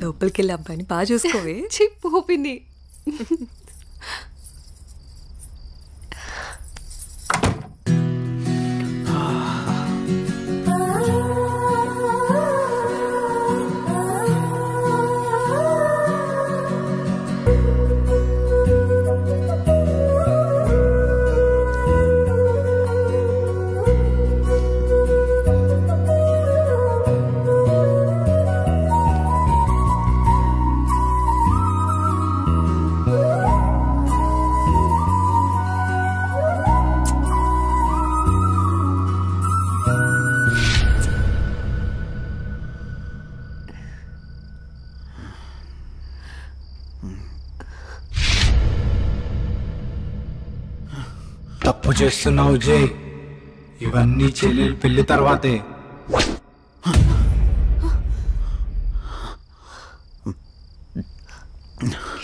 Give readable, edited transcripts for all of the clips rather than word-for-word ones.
లోపలికి వెళ్ళి అబ్బాయిని బాగా చూసుకోవే. చెప్పు పిన్ని. తప్పు చేస్తున్నావు జై. ఇవన్నీ చెల్లెలు పెళ్లి తర్వాతే.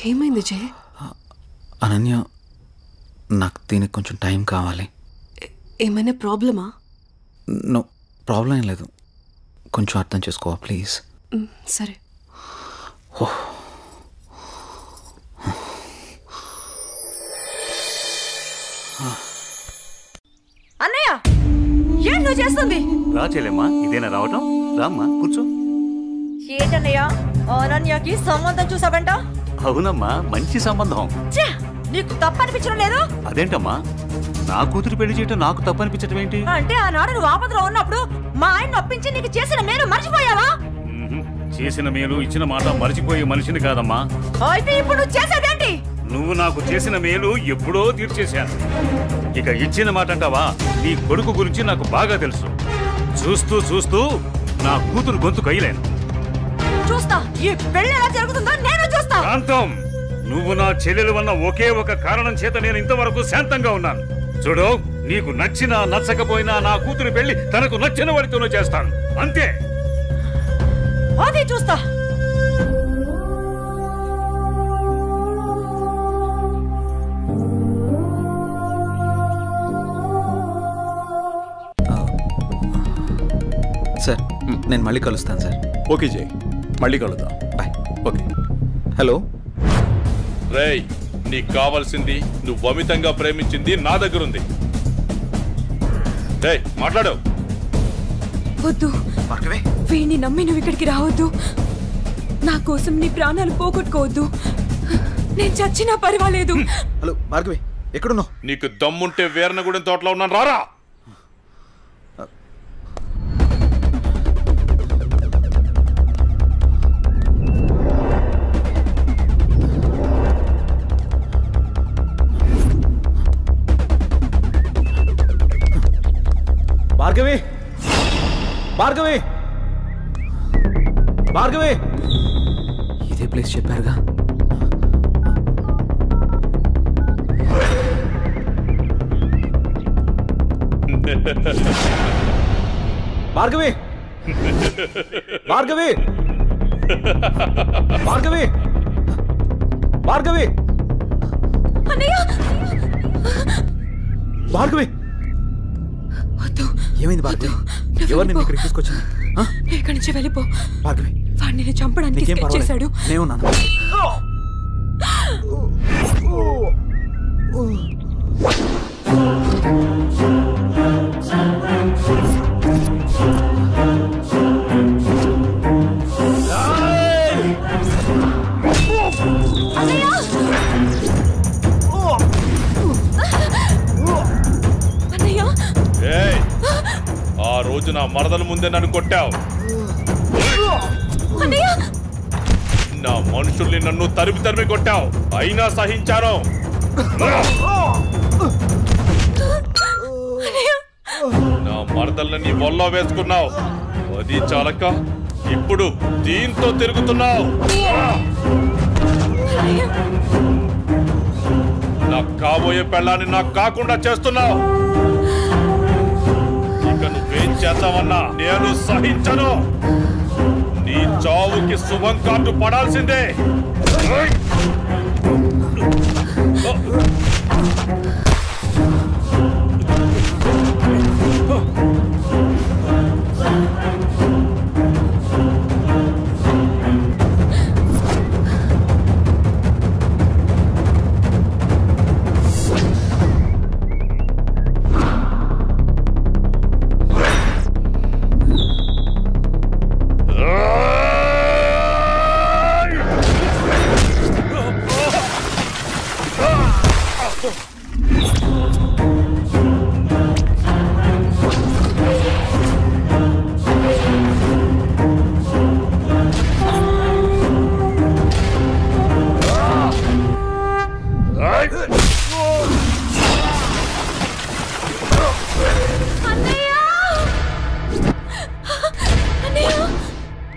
ఏమైంది జై? అనన్య, నాకు దీనికి కొంచెం టైం కావాలి. ఏమైనా ప్రాబ్లమా? నో ప్రాబ్లం ఏం లేదు. కొంచెం అర్థం చేసుకోవా ప్లీజ్? సరే. అన్నయ్య, ఏం నువ్వు చేస్తుంది? రా చెల్లెమ్మా, ఇదేనా రావటం? రామ్మా కూర్చో. ఏంటన్నయ్య, అనన్యకి సంబంధం చూసావంట? అవునమ్మా, మంచి సంబంధం. నీకు తప్పనిపించడం లేదు? అదేంటమ్మా, నా కూతురు పెళ్లి చేయటం నాకు తప్పనిపించడం ఏంటి? అంటే ఆనాడు నువ్వు ఆపదలో ఉన్నప్పుడు మా ఆయన నొప్పించి నీకు చేసిన మేలు మర్చిపోయావా? చేసిన మేలు ఇచ్చిన మాట మర్చిపోయే మనిషిని కాదమ్మా. అయితే ఇప్పుడు నువ్వు చేసేదేంటి? నువ్వు నాకు చేసిన మేలు ఎప్పుడో తీర్చేశాను. ఇక ఇచ్చిన మాట అంటావా? నీ కొడుకు గురించి నాకు బాగా తెలుసు. చూస్తూ చూస్తూ నా కూతురు గొంతు కయ్యలేను. చూస్తా, ఈ పెళ్లి ఎలా జరుగుతుందో నేను చూస్తా. శాంతం, నువ్వు నా చెల్లెలు వల్ల ఒకే ఒక కారణం చేత నేను ఇంతవరకు శాంతంగా ఉన్నాను. చూడు, నీకు నచ్చినా నచ్చకపోయినా నా కూతురు పెళ్లి తనకు నచ్చిన వాడితోనే చేస్తాను, అంతే. అది చూస్తా. సార్, నేను మళ్ళీ కలుస్తాను సార్. ఓకే జై, మళ్ళీ కలుద్దాం. బాయ్. ఓకే. హలో రేయ్, నీకు కావాల్సింది నువ్వు అమితంగా ప్రేమించింది నా దగ్గర ఉంది. రేయ్, మాట్లాడు. వద్దు, వీడిని నమ్మి నువ్వు ఇక్కడికి రావద్దు. నా కోసం నీ ప్రాణాలు పోగొట్టుకోవద్దు. నేను చచ్చినా పర్వాలేదు. హలో భార్గవి, ఎక్కడున్నావు? నీకు దమ్ముంటే వీరనగూడెం తోటలో ఉన్నాను, రారా. భార్గవి, భార్గవి, భార్గవి. ఇదే ప్లేస్ చెప్పారుగా. భార్గవి, భార్గవి, భార్గవి, భార్గవి, భార్గవి. ఏమైంది భార్గవి? ఎవరు నిన్ను ఇక్కడికి తీసుకొచ్చింది? ఇక్కడి నుంచి వెళ్ళిపో భార్గవి. వాడిని నేను చంపడానికి స్కెచ్ చేశాడు. నేనున్నాను. ఆ రోజు నా మరదల ముందే నన్ను కొట్టావు. నా మనుషుల్ని నన్ను తరిమి తరిమి కొట్టావు, అయినా సహించాను. నా మరదల్ని నీ వల్ల వేసుకున్నావు, అది చాలక ఇప్పుడు దీంతో తిరుగుతున్నావు. నాకు కాబోయే పెళ్ళాన్ని నాకు కాకుండా చేస్తున్నావు. ఇక నువ్వేం చేద్దామన్నా నేను సహించను. నీ చావుకి శుభం కార్డు పడాల్సిందే.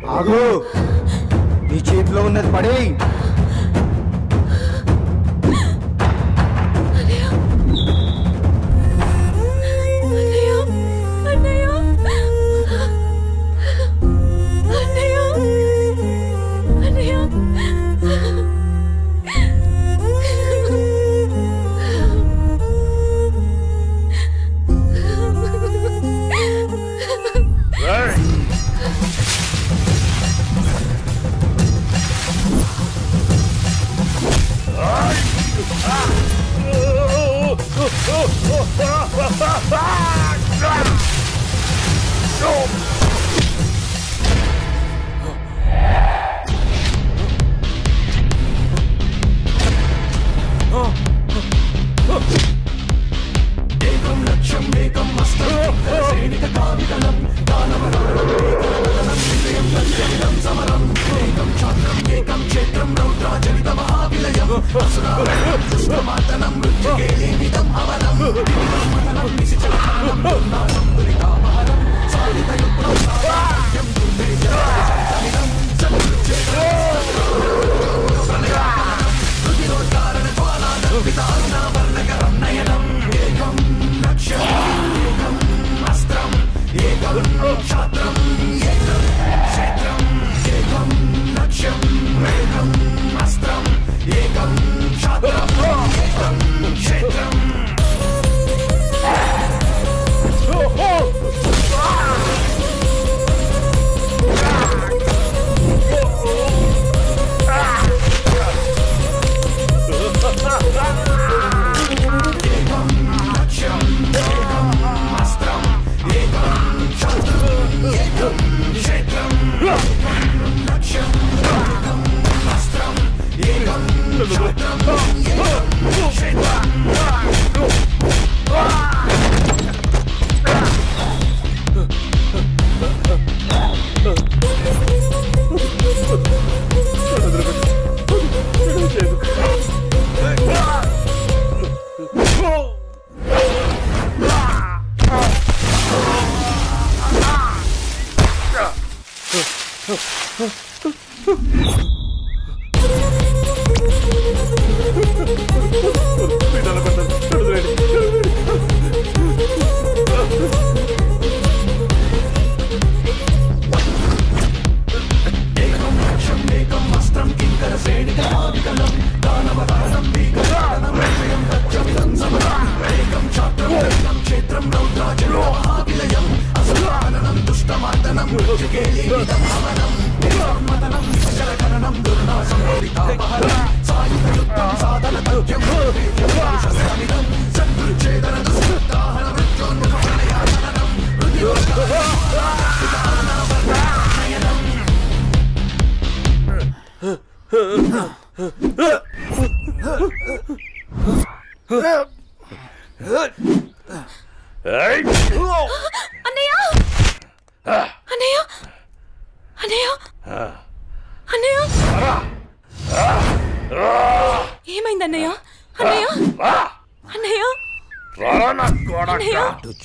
ఆగు, నీ చేతిలో ఉన్నది పడే.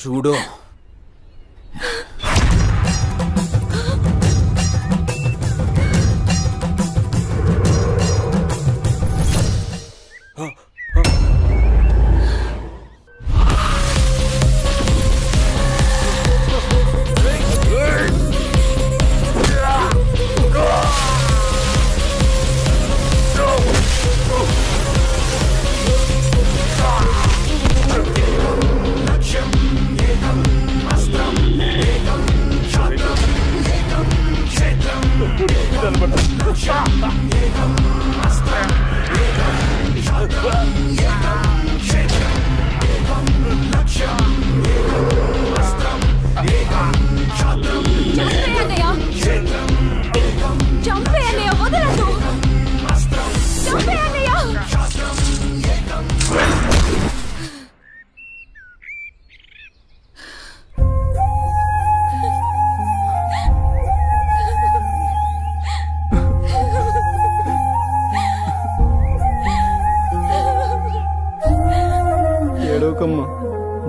చూడు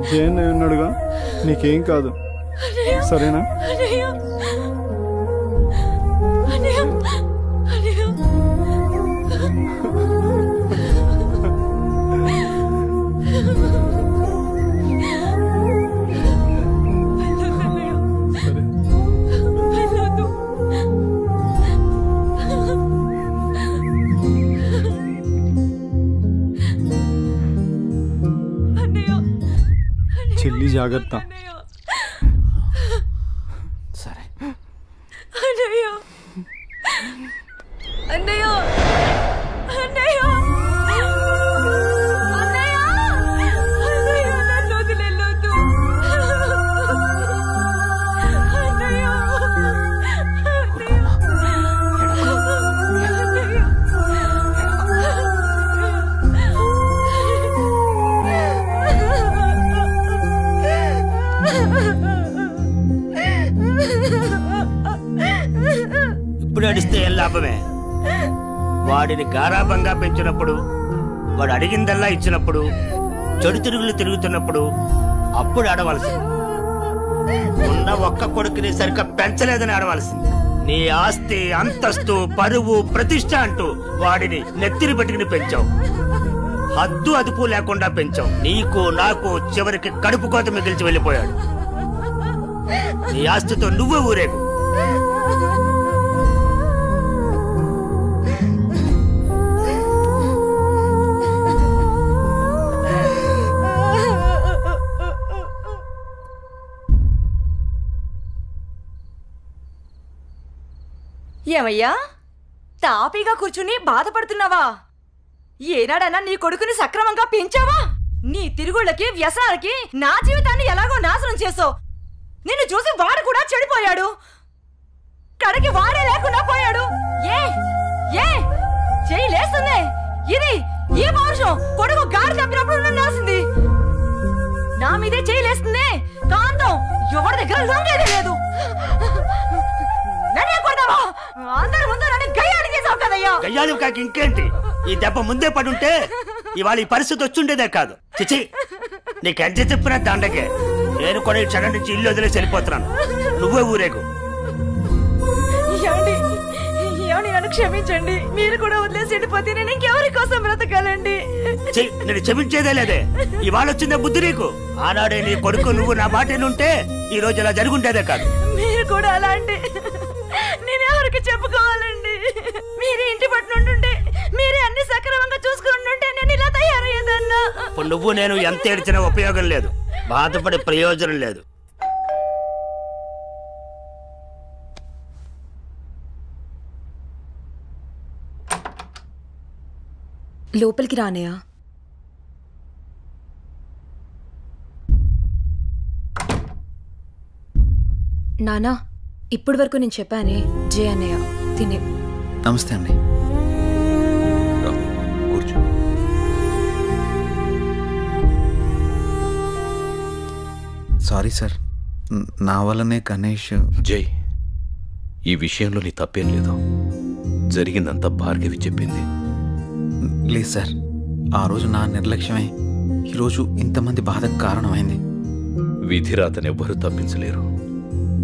జయన్ ఉన్నాడుగా, నీకేం కాదు, సరేనా? జాగ్రత్త. సరే అన్నయ్య అన్నయ్య అన్నయ్య అన్నయ్య అన్నయ్య నన్ను వదిలేయొద్దు అన్నయ్య ఇప్పుడు అడిస్తే ఏం లాభమే? వాడిని గారాబంగా పెంచినప్పుడు, వాడు అడిగిందల్లా ఇచ్చినప్పుడు, చెడు తిరుగులు తిరుగుతున్నప్పుడు అప్పుడు ఆడవలసింది. ఉన్న ఒక్క కొడుకుని సరిగ్గా పెంచలేదని ఆడవలసింది. నీ ఆస్తి, అంతస్తు, పరువు, ప్రతిష్ట అంటూ వాడిని నెత్తిని పెట్టుకుని పెంచావు. హద్దు అదుపు లేకుండా పెంచావు. నీకు నాకు చివరికి కడుపు కోత మిగిల్చి వెళ్ళిపోయాడు. నీ ఆస్తితో నువ్వే ఊరేగు. ఏమయ్యా, తాపీగా కూర్చుని బాధపడుతున్నావా? ఏనాడన్నా నీ కొడుకుని సక్రమంగా పెంచావా? నీ తిరుగుళ్ళకి, వ్యసనాలకి నా జీవితాన్ని ఎలాగో నాశనం చేసావు. నిన్ను చూసి వాడు కూడా చెడిపోయాడు. కడకి వాడే లేకుండా పోయాడు. ఏ ఏ చెయ్యి లేస్తుంది. ఇది ఈ పౌరుషం కొడుకు గాడి తప్పినప్పుడు ఉండాల్సింది. నా మీదే చెయ్యి లేస్తుంది. కాంతం ఎవరి దగ్గర లొంగేదే లేదు. అందరి ముందు నన్ను గయ్యాలి చేసావు కదయ్యా. గయ్యాలి కాకి ఇంకేంటి? ఈ దెబ్బ ముందే పడుంటే ఇవాళ ఈ పరిస్థితి వచ్చుండేదే కాదు. చిచి, నీకెంత చెప్పినా దండకే. నేను కూడా ఈ క్షణం నుంచి ఇల్లు వదిలేసి వెళ్ళిపోతున్నాను. నువ్వే ఊరేగు. నన్ను క్షమించండి. మీరు కూడా వదిలేసి వెళ్ళిపోతే నేను ఇంకెవరి కోసం బ్రతకాలండి? నేను క్షమించేదే లేదే. ఇవాళ వచ్చిందే బుద్ధి నీకు. ఆనాడే నీ కొడుకు నువ్వు నా మాట ఉంటే ఈ రోజు ఇలా జరుగుంటేదే కాదు. మీరు కూడా అలా అంటే నేను ఎవరికి చెప్పుకోవాలండి? మీరే ఇంటి పట్టునుంటుంటే, మీరే అన్ని సక్రమంగా చూసుకుంటుంటే నేను ఇలా తయారయ్యేదన్నా. ఇప్పుడు నువ్వు నేను ఎంత ఏడ్చినా ఉపయోగం లేదు. బాధపడే ప్రయోజనం లేదు. లోపలికి రానయ్యా. నానా, ఇప్పటి వరకు నేను చెప్పానే జే అన్నయ్య తినే. నమస్తే అండి. కూర్చో. సారీ సార్, నా వల్లనే గణేష్. జై, ఈ విషయంలో నీ తప్పేం లేదు. జరిగిందంతా భార్గవి చెప్పింది. లేదు సార్, ఆ రోజు నా నిర్లక్ష్యమే ఈరోజు ఇంతమంది బాధకు కారణమైంది. విధిరాతనెవ్వరూ తప్పించలేరు.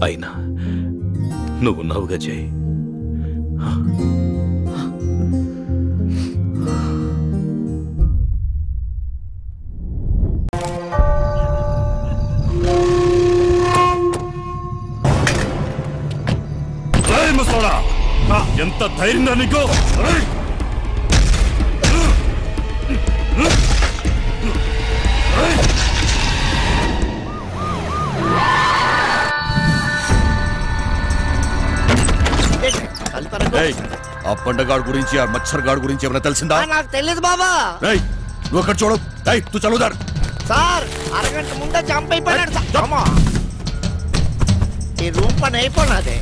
అయినా నువ్వు నవ్వుగా జై. ఎంత ధైర్యం నీకు? ఆ పండగాడు గురించి, ఆ మచ్చర్ గాడు గురించి ఏమైనా తెలిసిందా? నాకు తెలియదు బాబా. నువ్వు అక్కడ చూడు. తు చదువుదారు సార్, అరగంట ముందే జంప్ అయిపోయినాడు. ఈ రూమ్ పని అయిపోయినదే.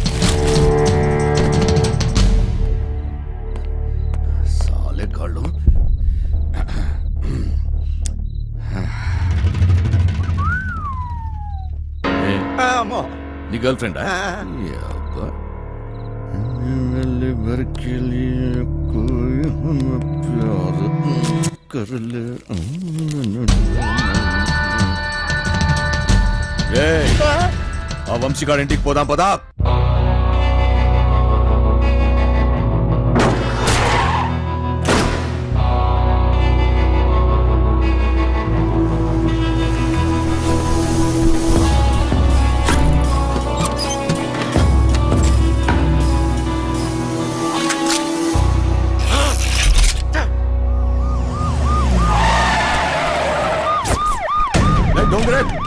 సాలే గాళ్ళు. నీ గర్ల్ ఫ్రెండా? ఆ వంశీగాడి ఇంటికి పోదాం పదా.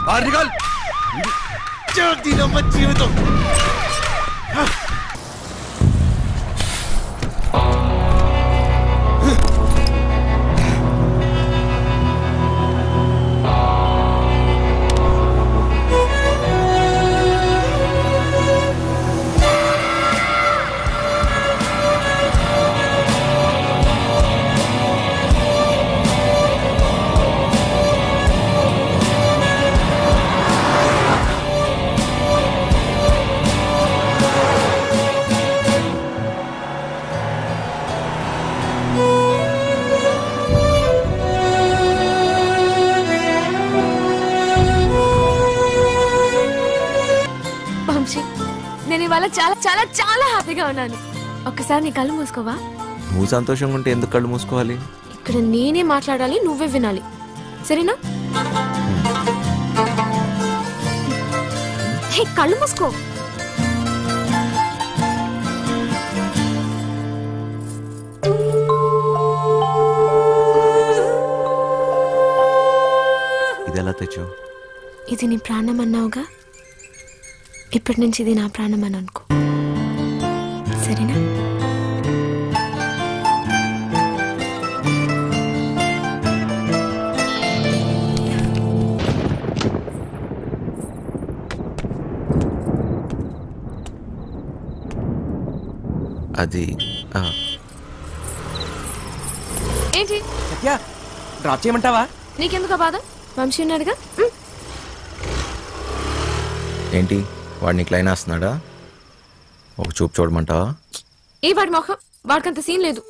बाहर निकल। కర్మ జీవితం. నేను ఇవాళ చాలా చాలా చాలా హ్యాపీగా ఉన్నాను. ఒక్కసారి నీ కళ్ళు మూసుకోవా? నువ్వు సంతోషంగా ఉంటే ఎందుకు కళ్ళు మూసుకోవాలి? ఇక్కడ నేనే మాట్లాడాలి, నువ్వే వినాలి, సరేనా? హే, కళ్ళు మూసుకో. ఇది ఎలా తెచ్చావు? ఇది నీ ప్రాణం అన్నావుగా, ఇప్పటి నుంచి ఇది నా ప్రాణం అని అనుకో, సరేనా? అది ఏంటి డ్రాప్ చేయమంటావా? నీకెందుకు బాధ? వంశీ ఉన్నాడుగా. ఏంటి వాడు నీకు లైన్ వేస్తున్నాడా? ఒక చూపు చూడమంటావా? ఏ వాడి మొహం, వాడికంత సీన్ లేదు.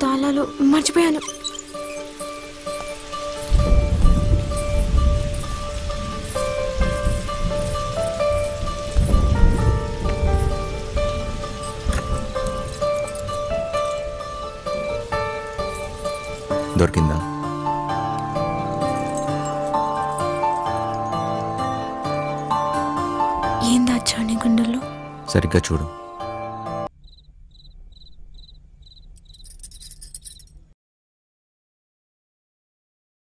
తాళాలు మర్చిపోయాను. దొరికిందా? ఏం దాచావు నీ గుండెల్లో? సరిగ్గా చూడు.